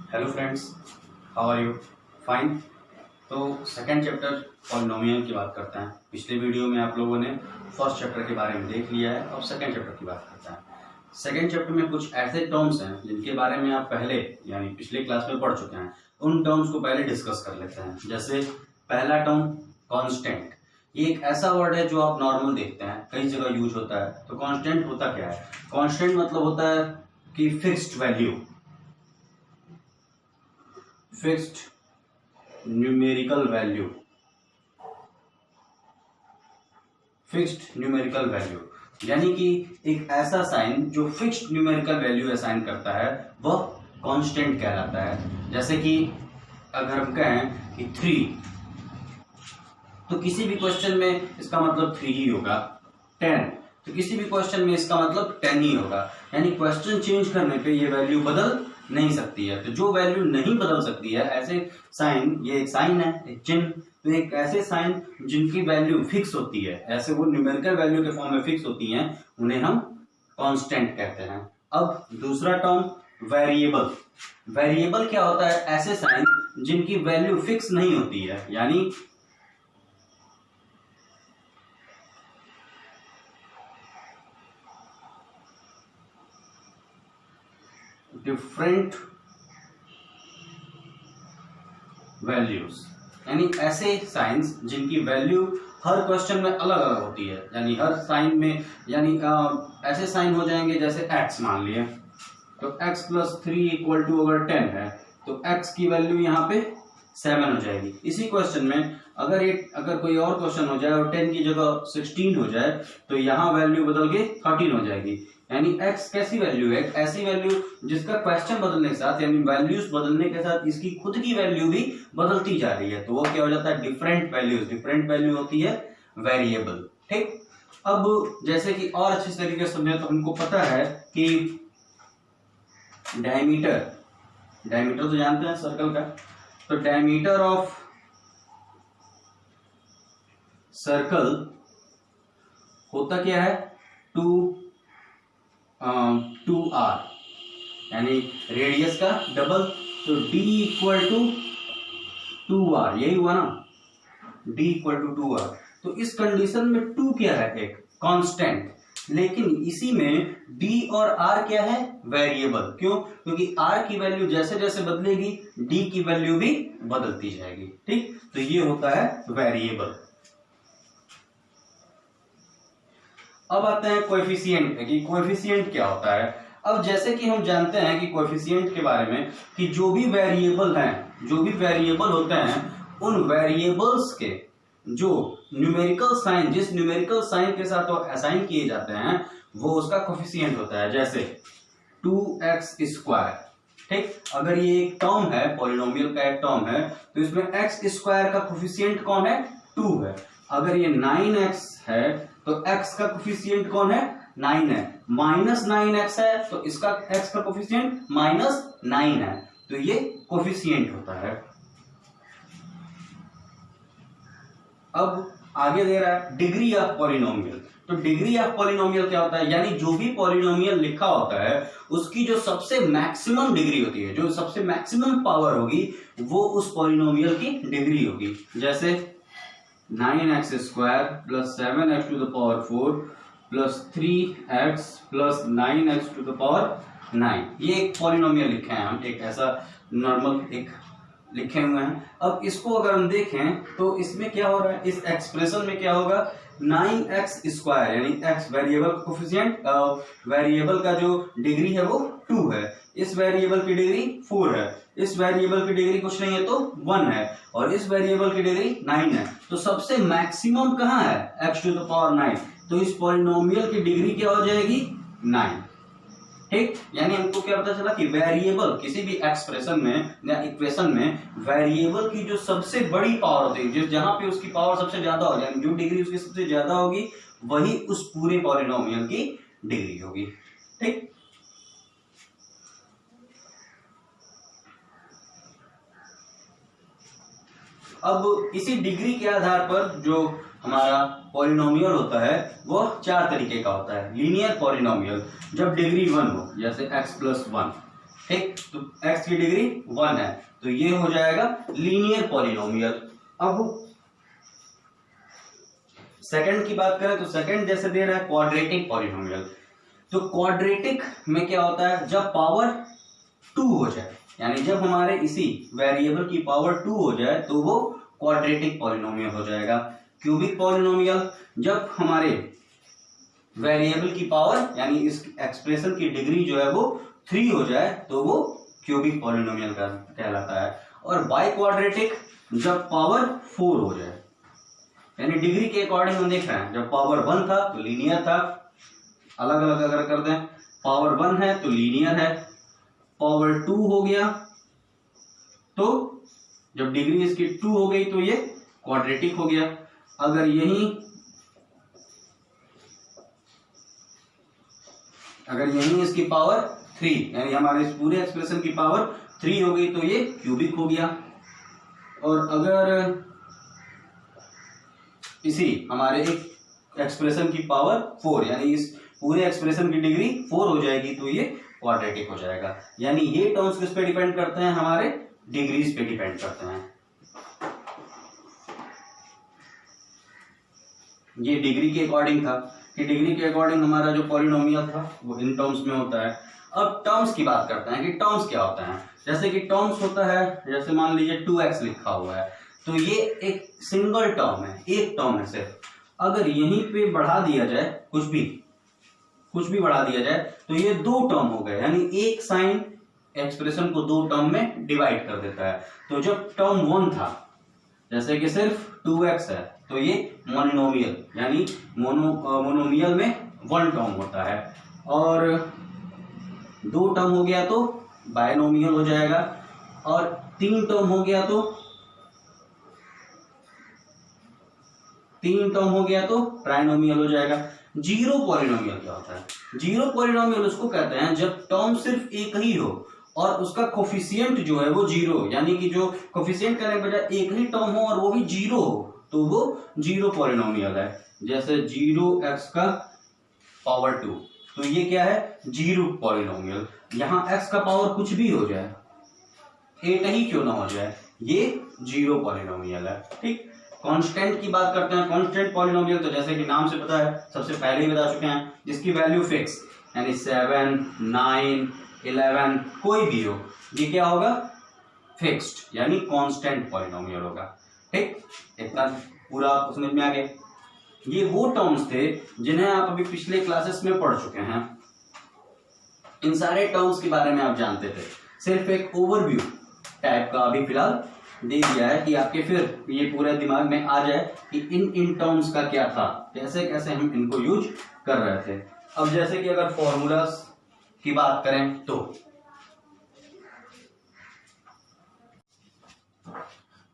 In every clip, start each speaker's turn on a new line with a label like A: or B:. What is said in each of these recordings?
A: Hello friends, how are you? Fine. तो second chapter polynomial की बात करते हैं। पिछले वीडियो में आप लोगों ने फर्स्ट चैप्टर के बारे में देख लिया है, अब सेकंड चैप्टर की बात करते हैं। सेकंड चैप्टर में कुछ ऐसे टर्म्स हैं जिनके बारे में आप पहले यानी पिछले क्लास में पढ़ चुके हैं। उन टर्म्स को पहले डिस्कस कर लेते हैं। जैसे पहला टर्म कांस्टेंट। ये एक ऐसा वर्ड है जो आप नॉर्मल देखते हैं, कई जगह यूज होता है। तो कांस्टेंट होता क्या है? कांस्टेंट मतलब होता है कि fixed value, fixed numerical value, fixed numerical value यानी कि एक ऐसा साइन जो फिक्स्ड न्यूमेरिकल वैल्यू असाइन करता है वह कांस्टेंट कहलाता है। जैसे कि अगर हम कहें कि 3, तो किसी भी क्वेश्चन में इसका मतलब 3 ही होगा। 10, तो किसी भी क्वेश्चन में इसका मतलब 10 ही होगा। यानी क्वेश्चन चेंज करने पे ये वैल्यू बदल नहीं सकती है। तो जो वैल्यू नहीं बदल सकती है, ऐसे साइन, ये एक साइन है, एक चिन्ह, तो एक ऐसे साइन जिनकी वैल्यू फिक्स होती है, ऐसे वो न्यूमेरिकल वैल्यू के फॉर्म में फिक्स होती हैं, उन्हें हम कांस्टेंट कहते हैं। अब दूसरा टर्म वेरिएबल। वेरिएबल क्या होता है? ऐसे साइन जिनकी वैल्यू फिक्स नहीं होती है, यानी डिफरेंट वैल्यूज, यानी ऐसे साइंस जिनकी वैल्यू हर क्वेश्चन में अलग अलग होती है। यानी हर साइन में, यानी ऐसे साइन हो जाएंगे जैसे x मान लिए, तो x + 3 = अगर 10 है तो x की वैल्यू यहाँ पे 7 हो जाएगी। इसी क्वेश्चन में अगर कोई और क्वेश्चन हो जाए और 10 की जगह 16 हो जाए तो यहाँ वैल्यू बदल के 13 हो जाएगी। यानी x कैसी वैल्यू है? ऐसी वैल्यू जिसका क्वेश्चन बदलने के साथ, यानी वैल्यूज बदलने के साथ इसकी खुद की वैल्यू भी बदलती जा रही है, तो वो क्या हो जाता है? Different values. डिफरेंट वैल्यू होती है वेरिएबल। ठीक। अब जैसे कि और अच्छे तरीके से समझे तो हमको पता है कि डायमीटर तो जानते हैं सर्कल का, तो डायमीटर ऑफ सर्कल होता क्या है? 2r, यानी रेडियस का डबल, तो d = 2r, यही हुआ ना, d = 2r। तो इस कंडीशन में 2 क्या है? एक कांस्टेंट। लेकिन इसी में d और r क्या है? वेरिएबल। क्यों? क्योंकि r की वैल्यू जैसे जैसे बदलेगी d की वैल्यू भी बदलती जाएगी। ठीक, तो ये होता है वेरिएबल। अब आते हैं कोएफिशिएंट पे कि कोएफिशिएंट क्या होता है। अब जैसे कि हम जानते हैं कि कोएफिशिएंट के बारे में कि जो भी वेरिएबल होते हैं, उन वेरिएबल्स के जो न्यूमेरिकल साइन, जिस न्यूमेरिकल साइन के साथ वो असाइन किए जाते हैं, वो उसका कोएफिशिएंट होता है। जैसे 2x²। ठीक, अगर ये एक टर्म है, पॉलिनोमियल का एक टर्म है, तो इसमें x² का कोएफिशिएंट कौन है? 2 है। अगर ये 9x है तो x का कोएफिशिएंट कौन है? 9 है। -9x है तो इसका x का कोएफिशिएंट -9 है। तो ये कोएफिशिएंट होता है। अब आगे दे रहा है डिग्री ऑफ पॉलिनोमियल। तो डिग्री ऑफ पॉलिनोमियल क्या होता है? यानी जो भी पॉलिनोमियल लिखा होता है उसकी जो सबसे मैक्सिमम डिग्री होती है, जो सबसे मैक्सिमम पावर होगी, वो उस पॉलिनोमियल की डिग्री होगी। जैसे 9x² + 7x⁴ + 3x + 9x⁹ ये एक पॉलिनोमियल लिखे हैं हम, एक ऐसा नॉर्मल एक लिखे हुए हैं। अब इसको अगर हम देखें तो इसमें क्या हो रहा है? इस एक्सप्रेशन में क्या होगा? 9x², यानी x वेरिएबल का कोएफिशिएंट, वेरिएबल का जो डिग्री है वो 2 है, इस वेरिएबल की डिग्री 4 है, इस वेरिएबल की डिग्री कुछ नहीं है तो 1 है, और इस वेरिएबल की डिग्री 9 है। तो सबसे मैक्सिमम कहाँ है? x⁹ तो इस पॉलिनोमियल की डिग्री क्या हो जाएगी? 9। ठीक, यानी हमको क्या पता चला कि वेरिएबल किसी भी एक्सप्रेशन में या इक्वेशन में वेरिएबल की जो सबसे बड़ी पावर होती है, जहां पे उसकी पावर सबसे ज्यादा हो, यानी जो डिग्री उसकी सबसे ज्यादा होगी, वही उस पूरे पॉलिनोमियल की डिग्री होगी। ठीक, अब इसी डिग्री के आधार पर जो हमारा पॉलिनोमियल होता है वो 4 तरीके का होता है। लीनियर पॉलिनोमियल, जब डिग्री 1 हो, जैसे x + 1, ठीक, तो x की डिग्री 1 है, तो ये हो जाएगा लीनियर पॉलिनोमियल। अब सेकंड की बात करें तो सेकंड जैसे दे रहा है क्वाड्रेटिक पॉलिनोमियल। तो क्वाड्रेटिक में क्या होता है, जब पावर 2 हो जाए, यानी जब हमारे इसी वेरिएबल की पावर 2 हो जाए तो वो क्वाड्रेटिक पॉलिनोमियल हो जाएगा। क्यूबिक पॉलिनोमियल, जब हमारे वेरिएबल की पावर यानी इस एक्सप्रेशन की डिग्री जो है वो 3 हो जाए तो वो क्यूबिक पॉलिनोमियल कहलाता है। और बाई क्वाड्रेटिक, जब पावर 4 हो जाए, यानी डिग्री के अकॉर्डिंग हम देख रहे हैं, जब पावर 1 था तो लीनियर था, अलग अलग अगर कर दें, पावर 1 है तो लीनियर है, पावर 2 हो गया तो जब डिग्री इसकी 2 हो गई तो ये क्वाड्रेटिक हो गया। अगर यही इसकी पावर 3 यानी हमारे इस पूरे एक्सप्रेशन की पावर 3 हो गई तो ये क्यूबिक हो गया। और अगर इसी हमारे एक एक्सप्रेशन की पावर 4 यानी इस पूरे एक्सप्रेशन की डिग्री 4 हो जाएगी तो ये क्वाड्रेटिक हो जाएगा। यानी ये टर्म्स किस पे डिपेंड करते हैं, हमारे डिग्रीज पे डिपेंड करते हैं। ये डिग्री के अकॉर्डिंग था कि डिग्री के अकॉर्डिंग हमारा जो पॉलिनोमियल था वो इन टर्म्स में होता है। अब टर्म्स की बात करते हैं कि टर्म्स क्या होता है। जैसे कि टर्म्स होता है, जैसे मान लीजिए 2x लिखा हुआ है तो ये एक सिंगल टर्म है, एक टर्म है सिर्फ। अगर यहीं पे बढ़ा दिया जाए कुछ भी बढ़ा दिया जाए तो ये 2 टर्म हो गए, यानी एक साइन एक्सप्रेशन को 2 टर्म में डिवाइड कर देता है। तो जब टर्म 1 था, जैसे कि सिर्फ 2x है, तो ये मोनोमियल यानी मोनोमियल में 1 टर्म होता है। और 2 टर्म हो गया तो बायनोमियल हो जाएगा, और 3 टर्म हो गया तो ट्राइनोमियल हो जाएगा। जीरो पॉलिनोमियल क्या होता है, जीरो पॉलिनोमियल उसको कहते हैं जब टर्म सिर्फ एक ही हो और उसका कोफिशिएंट जो है वो 0, यानी कि जो कोफिशिएंट करने के बजाय एक ही टर्म हो और वो भी 0 हो तो वो जीरो पॉलिनोमियल है। जैसे 0x का पावर 2, तो ये क्या है, जीरो पॉलिनोमियल। यहां x का पावर कुछ भी हो जाए, 8 ही क्यों ना हो जाए, ये जीरो पॉलिनोमियल है। ठीक, कांस्टेंट की बात करते हैं। कांस्टेंट पॉलिनोमियल तो जैसे कि नाम से पता है, सबसे पहले ही बता चुके हैं, जिसकी वैल्यू फिक्स यानी 7, 9, 11 कोई भी हो, ये क्या होगा, फिक्स्ड यानी कांस्टेंट पॉलिनोमियल होगा। ठीक, इतना पूरा समझ में आ गया। ये वो टर्म्स थे जिन्हें आप अभी पिछले क्लासेस में पढ़ चुके हैं। इन सारे टर्म्स के बारे में आप जानते थे, सिर्फ एक ओवरव्यू टाइप का अभी फिलहाल दे दिया है कि आपके फिर ये पूरे दिमाग में आ जाए कि इन टर्म्स का क्या था, कैसे कैसे हम इनको यूज कर रहे थे। अब जैसे कि अगर फॉर्मूलाज की बात करें तो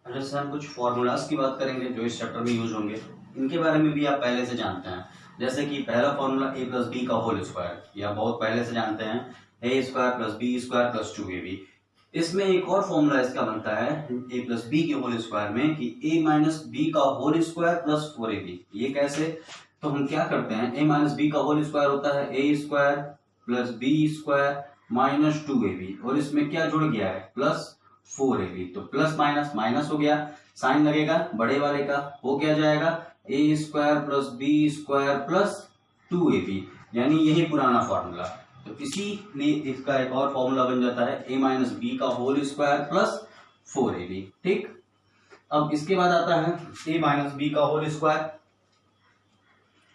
A: जैसे हम कुछ फॉर्मूलाज की बात करेंगे जो इस चैप्टर में यूज होंगे, इनके बारे में भी आप पहले से जानते हैं। जैसे कि पहला फॉर्मूला a प्लस बी का होल स्क्वायर, या बहुत पहले से जानते हैं, a square plus b square plus 2ab। इसमें एक और फॉर्मूला इसका बनता है a प्लस बी के होल स्क्वायर में कि a माइनस बी का होल स्क्वायर प्लस 4ab। ये कैसे, तो हम क्या करते हैं, a माइनस बी का होल स्क्वायर होता है a square plus b square minus 2ab, और इसमें क्या जुड़ गया है, प्लस 4ab। तो प्लस माइनस माइनस हो गया, साइन लगेगा बड़े वाले का, वो क्या जाएगा, a square plus b square plus 2ab, यानी यही पुराना फॉर्मूला। तो इसीलिए इसका एक और फॉर्मूला बन जाता है a माइनस बी का होल स्क्वायर प्लस 4ab। ठीक, अब इसके बाद आता है a माइनस बी का whole square,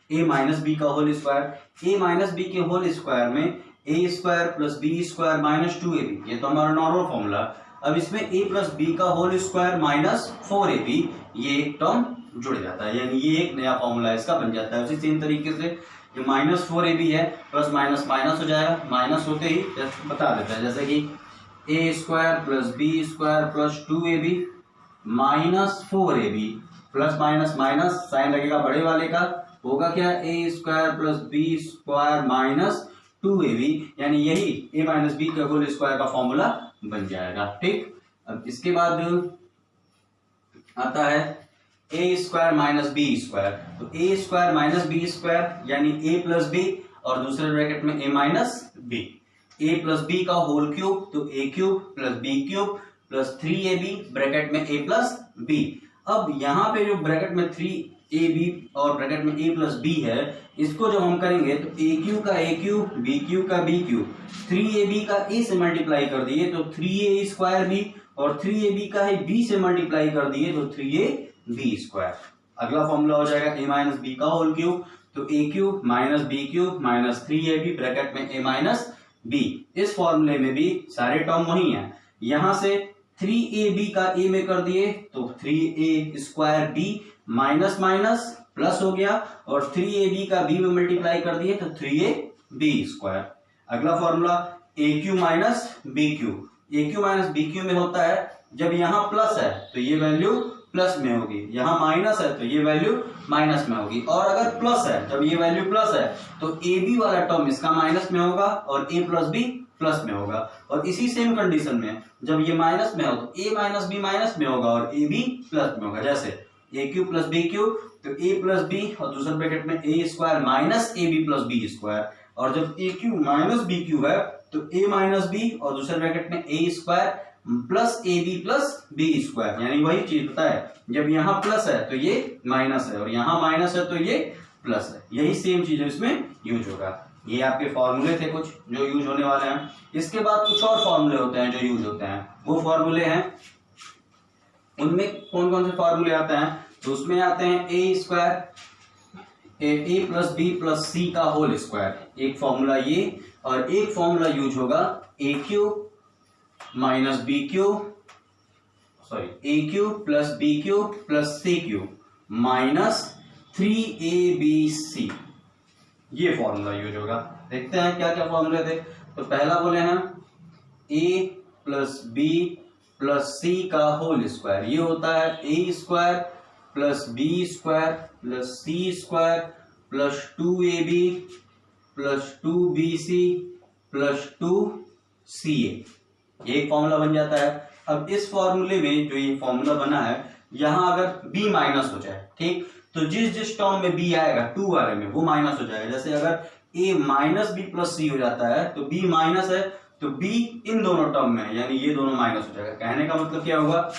A: a minus b का whole square, a minus b के होल स्क्वायर में a square plus b square minus 2ab, ये तो हमारा नॉर्मल फॉर्मूला। अब इसमें a प्लस बी का होल स्क्वायर माइनस 4ab, ये एक टर्म जुड़ जाता है, यानी ये एक नया फॉर्मूला इसका बन जाता है। उसी सेम तरीके से जो माइनस 4ab है, प्लस माइनस माइनस हो जाएगा, माइनस होते ही बता देता है, जैसे कि a square plus b square plus 2ab minus 4ab, plus minus minus sign लगेगा बड़े वाले का, होगा क्या, a square plus b square minus 2ab, यानी यही a माइनस बी का होल स्क्वायर का फॉर्मूला बन जाएगा। ठीक, अब इसके बाद आता है a square minus b square, तो a square minus b square यानी a प्लस बी और दूसरे ब्रैकेट में a minus b. A plus b का होल क्यूब, तो a cube plus b cube plus 3ab bracket में a प्लस बी। अब यहाँ पे जो ब्रैकेट में 3ab और ब्रैकेट में a प्लस बी है, इसको जब हम करेंगे तो ए क्यू का ए क्यू, बी क्यू का बी क्यू, 3ab का a से मल्टीप्लाई कर दिए तो 3a स्क्वायर बी, और 3ab का है b से मल्टीप्लाई कर दिए तो 3ab स्क्वायर। अगला फॉर्मूला हो जाएगा a माइनस बी का होल क्यूब, तो a cube minus b cube minus 3ab bracket में a माइनस बी। इस फॉर्मूले में भी सारे टर्म वही हैं। यहां से 3ab का a में कर दिए तो 3a square b minus minus plus हो गया, और 3ab का b में मल्टीप्लाई कर दिए तो 3ab स्क्वायर। अगला formula a cube minus b cube, a cube minus b cube में होता है जब यहाँ प्लस है तो ये वैल्यू प्लस में होगी, यहाँ माइनस है तो ये वैल्यू माइनस में होगी, और अगर प्लस है जब ये वैल्यू प्लस है तो ए बी वाला टर्म इसका माइनस में होगा और ए प्लस बी प्लस में होगा। और इसी सेम कंडीशन में जब ये माइनस में हो तो ए माइनस बी माइनस में होगा और ए बी प्लस में होगा। जैसे a cube plus b cube तो ए प्लस बी और दूसरे ब्रैकेट में a square minus a b plus b square, और जब a cube minus b cube है तो ए माइनस बी और दूसरे ब्रैकेट में a square plus a b plus b square. यानी वही चीज होता है, जब यहाँ प्लस है तो ये माइनस है और यहाँ माइनस है तो ये प्लस है। यही सेम चीज इसमें यूज होगा। ये आपके फॉर्मूले थे कुछ जो यूज होने वाले हैं। इसके बाद कुछ और फॉर्मूले होते हैं जो यूज होते हैं, वो फॉर्मूले हैं, उनमें कौन कौन से फॉर्मूले आते हैं, तो उसमें आते हैं ए स्क्वायर ए प्लस बी प्लस सी का होल स्क्वायर, एक फॉर्मूला ये, और एक फॉर्मूला यूज होगा a cube minus b cube sorry a cube plus b cube plus c cube minus 3abc, ये फॉर्मूला यूज होगा। देखते हैं क्या क्या फॉर्मूले थे। तो पहला बोले हैं a plus b plus c का होल स्क्वायर, ये होता है a square plus b square plus c square plus 2ab plus 2bc plus 2ca, ये एक फॉर्मूला बन जाता है। अब इस फॉर्मूले में जो ये फॉर्मूला बना है, यहां अगर b माइनस हो जाए, ठीक, तो जिस जिस टर्म में b आएगा 2 वाले में वो माइनस हो जाएगा। जैसे अगर a माइनस बी प्लस सी हो जाता है तो b माइनस है तो b इन दोनों टर्म में, यानी ये दोनों माइनस हो जाएगा। कहने का मतलब क्या होगा,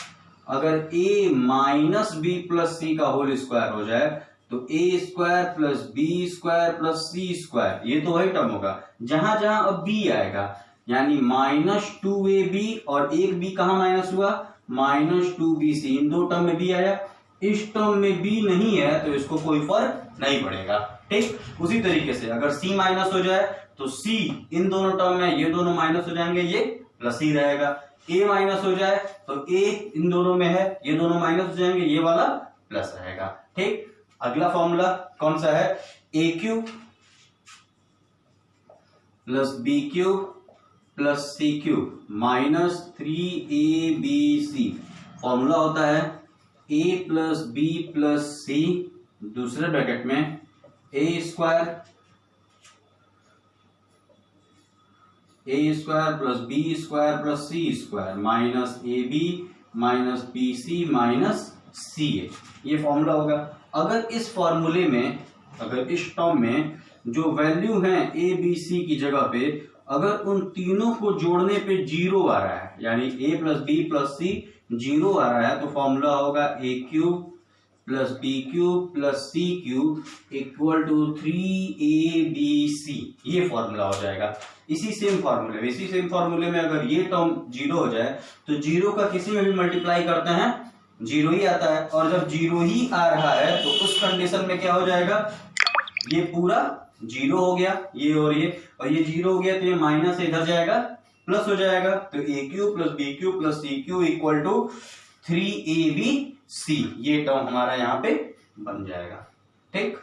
A: अगर a minus b plus c का होल स्क्वायर हो जाए तो a square plus b square plus c square, ये तो वही टर्म होगा। जहां जहां अब b आएगा, यानी माइनस 2ab और एक b कहां माइनस हुआ, माइनस 2bc, इन दो टर्म में b आया। इस टर्म में b नहीं है तो इसको कोई फर्क नहीं पड़ेगा, ठीक। उसी तरीके से अगर c माइनस हो जाए तो c इन दोनों टर्म में, ये दोनों माइनस हो जाएंगे, ये प्लस ही रहेगा। a माइनस हो जाए तो a इन दोनों में है, ये दोनों माइनस हो जाएंगे, ये वाला प्लस रहेगा, ठीक। अगला फॉर्मूला कौन सा है, a cube plus b cube plus c cube minus 3abc। Formula होता है a plus b plus c, दूसरे ब्रैकेट में a square plus b square plus c square minus a b minus b c minus c a, ये formula होगा। अगर इस फॉर्मूले में, अगर इस टर्म में जो वैल्यू है ए बी सी की जगह पे, अगर उन तीनों को जोड़ने पे जीरो आ रहा है, यानी a plus b plus c zero आ रहा है, तो फॉर्मूला होगा a cube plus b cube plus c cube equal to 3abc, ये फॉर्मूला हो जाएगा। इसी सेम फॉर्मूले में अगर ये टर्म जीरो हो जाए तो जीरो का किसी में भी मल्टीप्लाई करते हैं जीरो ही आता है, और जब जीरो ही आ रहा है तो उस कंडीशन में क्या हो जाएगा, ये पूरा जीरो हो गया, ये और ये जीरो हो गया तो ये माइनस से इधर जाएगा प्लस हो जाएगा, तो a cube plus b cube plus c cube equal to 3abc, ये टर्म हमारा यहाँ पे बन जाएगा, ठीक।